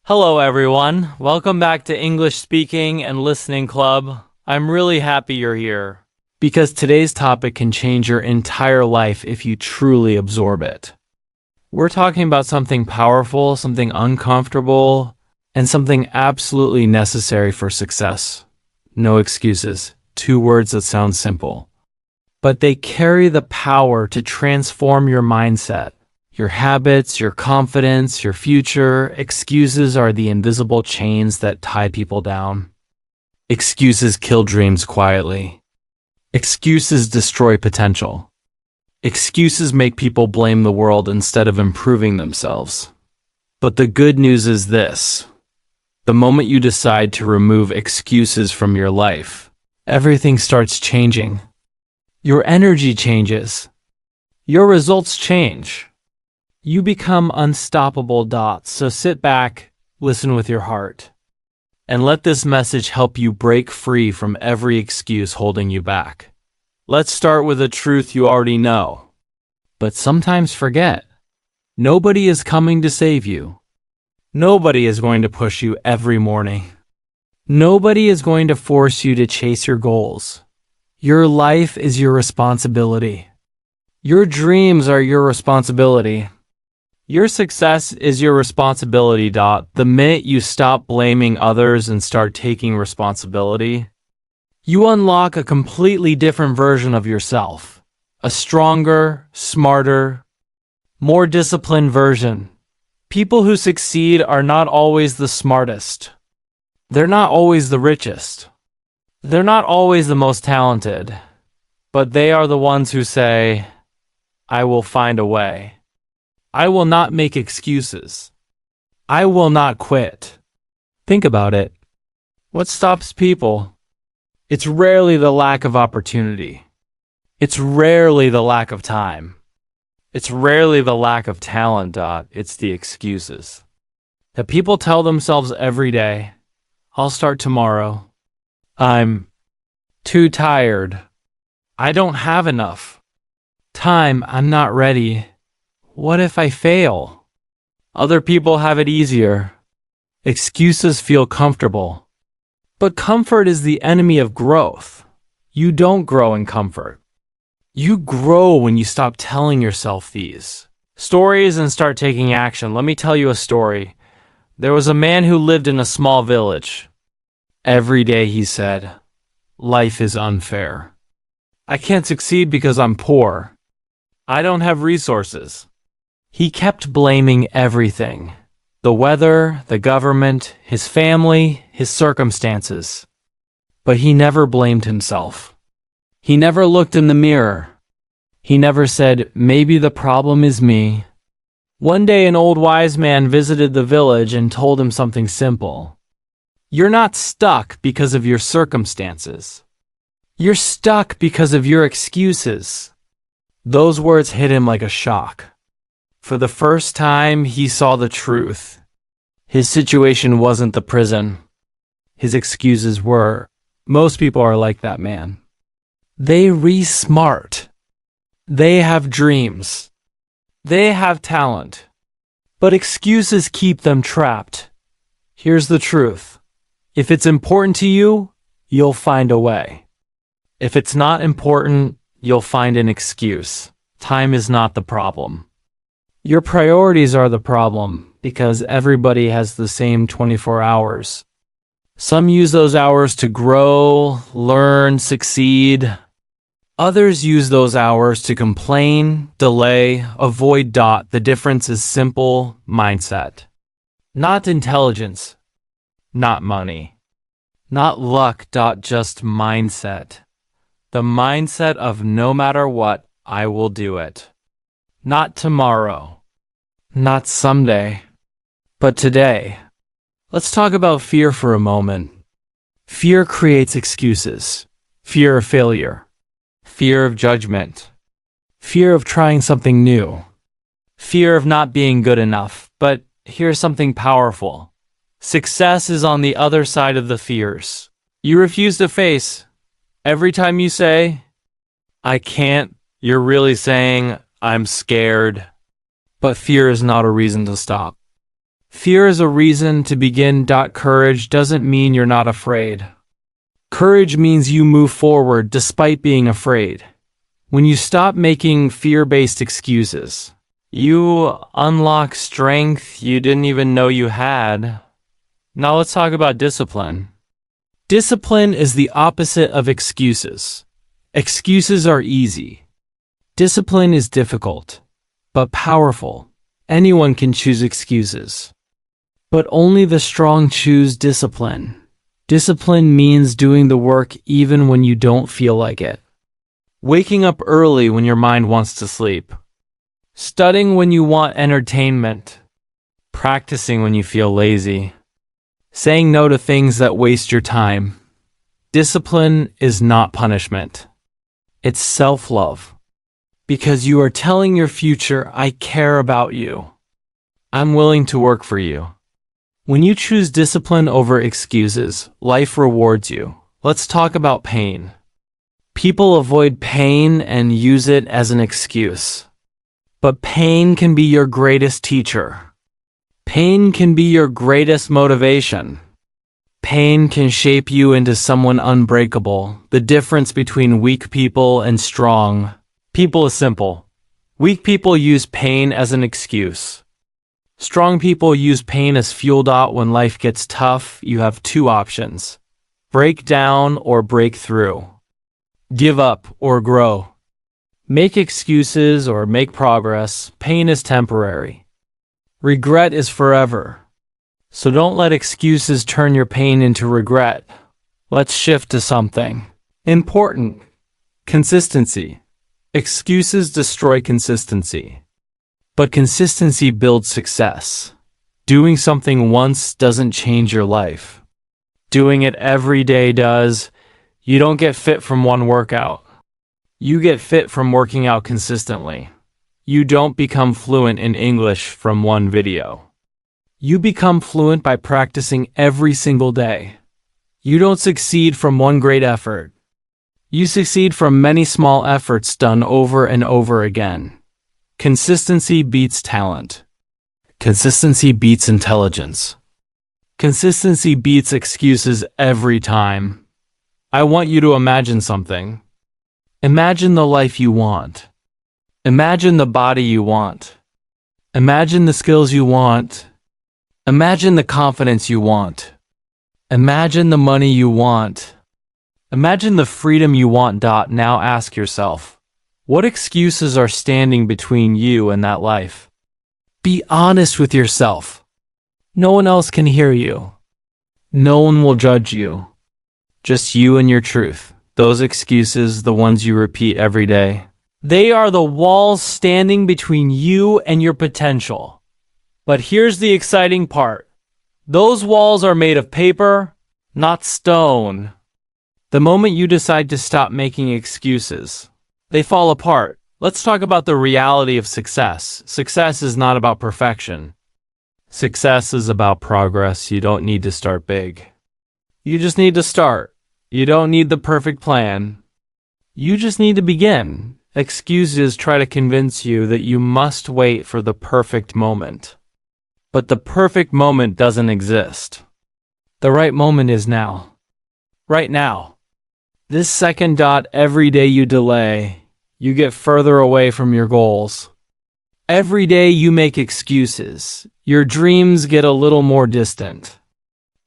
Hello, everyone. Welcome back to English Speaking and Listening Club. I'm really happy you're here because today's topic can change your entire life if you truly absorb it. We're talking about something powerful, something uncomfortable, and something absolutely necessary for success. No excuses. 2 words that sound simple, but they carry the power to transform your mindset. Your habits, your confidence, your future. Excuses are the invisible chains that tie people down. Excuses kill dreams quietly. Excuses destroy potential. Excuses make people blame the world instead of improving themselves. But the good news is this: the moment you decide to remove excuses from your life, everything starts changing. Your energy changes. Your results change. You become unstoppable. So sit back, listen with your heart, and let this message help you break free from every excuse holding you back. Let's start with a truth you already know, but sometimes forget. Nobody is coming to save you. Nobody is going to push you every morning. Nobody is going to force you to chase your goals. Your life is your responsibility. Your dreams are your responsibility. Your success is your responsibility. The minute you stop blaming others and start taking responsibility, you unlock a completely different version of yourself. A stronger, smarter, more disciplined version. People who succeed are not always the smartest. They're not always the richest. They're not always the most talented. But they are the ones who say, "I will find a way. I will not make excuses. I will not quit." Think about it. What stops people? It's rarely the lack of opportunity. It's rarely the lack of time. It's rarely the lack of talent. It's the excuses that people tell themselves every day. "I'll start tomorrow. I'm too tired. I don't have enough time. I'm not ready. What if I fail?" Other people have it easier. Excuses feel comfortable. But comfort is the enemy of growth. You don't grow in comfort. You grow when you stop telling yourself these stories and start taking action. Let me tell you a story. There was a man who lived in a small village. Every day he said, "Life is unfair. I can't succeed because I'm poor. I don't have resources." He kept blaming everything: the weather, the government, his family, his circumstances. But he never blamed himself. He never looked in the mirror. He never said, "Maybe the problem is me." One day an old wise man visited the village and told him something simple. You're not stuck because of your circumstances. You're stuck because of your excuses. Those words hit him like a shock. For the first time, he saw the truth. His situation wasn't the prison. His excuses were. Most people are like that man. They re-smart. They have dreams. They have talent. But excuses keep them trapped. Here's the truth. If it's important to you, you'll find a way. If it's not important, you'll find an excuse. Time is not the problem. Your priorities are the problem, because everybody has the same 24 hours. Some use those hours to grow, learn, succeed. Others use those hours to complain, delay, avoid. The difference is simple: mindset. Not intelligence. Not money. Not luck. Just mindset. The mindset of no matter what, I will do it. Not tomorrow. Not someday. But today. Let's talk about fear for a moment. Fear creates excuses. Fear of failure. Fear of judgment. Fear of trying something new. Fear of not being good enough. But here's something powerful. Success is on the other side of the fears. You refuse to face. Every time you say, "I can't," you're really saying, "I'm scared." But fear is not a reason to stop. Fear is a reason to begin. Courage doesn't mean you're not afraid. Courage means you move forward despite being afraid. When you stop making fear-based excuses, you unlock strength you didn't even know you had. Now let's talk about discipline. Discipline is the opposite of excuses. Excuses are easy. Discipline is difficult, but powerful. Anyone can choose excuses, but only the strong choose discipline. Discipline means doing the work even when you don't feel like it. Waking up early when your mind wants to sleep. Studying when you want entertainment. Practicing when you feel lazy. Saying no to things that waste your time. Discipline is not punishment. It's self-love. Because you are telling your future, I care about you. I'm willing to work for you. When you choose discipline over excuses, life rewards you. Let's talk about pain. People avoid pain and use it as an excuse. But pain can be your greatest teacher. Pain can be your greatest motivation. Pain can shape you into someone unbreakable. The difference between weak people and strong people is simple. Weak people use pain as an excuse. Strong people use pain as fuel. When life gets tough, you have two options: break down or break through. Give up or grow. Make excuses or make progress. Pain is temporary. Regret is forever. So don't let excuses turn your pain into regret. Let's shift to something important. Consistency. Excuses destroy consistency. But consistency builds success. Doing something once doesn't change your life. Doing it every day does. You don't get fit from one workout. You get fit from working out consistently. You don't become fluent in English from one video. You become fluent by practicing every single day. You don't succeed from one great effort. You succeed from many small efforts done over and over again. Consistency beats talent. Consistency beats intelligence. Consistency beats excuses every time. I want you to imagine something. Imagine the life you want. Imagine the body you want. Imagine the skills you want. Imagine the confidence you want. Imagine the money you want. Imagine the freedom you want. Now ask yourself, what excuses are standing between you and that life? Be honest with yourself. No one else can hear you. No one will judge you. Just you and your truth. Those excuses, the ones you repeat every day, they are the walls standing between you and your potential. But here's the exciting part. Those walls are made of paper, not stone. The moment you decide to stop making excuses, they fall apart. Let's talk about the reality of success. Success is not about perfection. Success is about progress. You don't need to start big. You just need to start. You don't need the perfect plan. You just need to begin. Excuses try to convince you that you must wait for the perfect moment. But the perfect moment doesn't exist. The right moment is now. Right now. This second. Every day you delay, you get further away from your goals. Every day you make excuses, your dreams get a little more distant.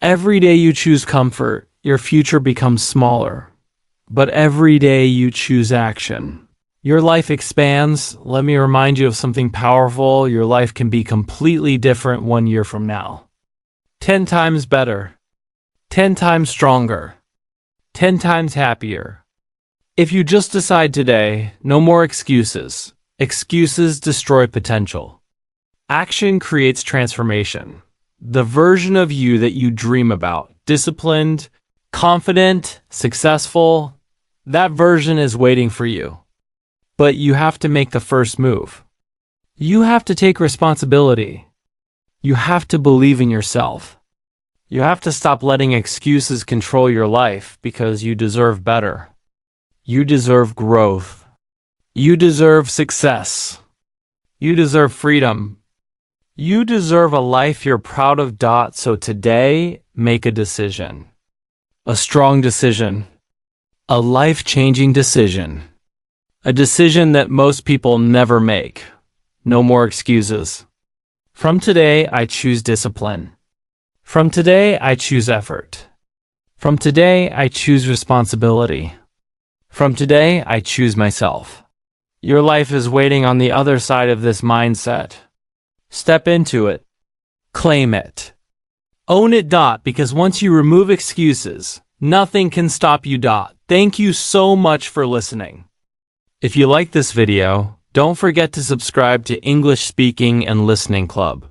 Every day you choose comfort, your future becomes smaller. But every day you choose action, your life expands. Let me remind you of something powerful. Your life can be completely different 1 year from now. 10 times better. 10 times stronger. 10 times happier. If you just decide today, no more excuses. Excuses destroy potential. Action creates transformation. The version of you that you dream about, disciplined, confident, successful, that version is waiting for you. But you have to make the first move. You have to take responsibility. You have to believe in yourself. You have to stop letting excuses control your life because you deserve better. You deserve growth. You deserve success. You deserve freedom. You deserve a life you're proud of. So today, make a decision. A strong decision. A life-changing decision. A decision that most people never make. No more excuses. From today, I choose discipline. From today, I choose effort. From today, I choose responsibility. From today, I choose myself. Your life is waiting on the other side of this mindset. Step into it. Claim it. Own it. Because once you remove excuses, nothing can stop you. Thank you so much for listening. If you like this video, don't forget to subscribe to English Speaking and Listening Club.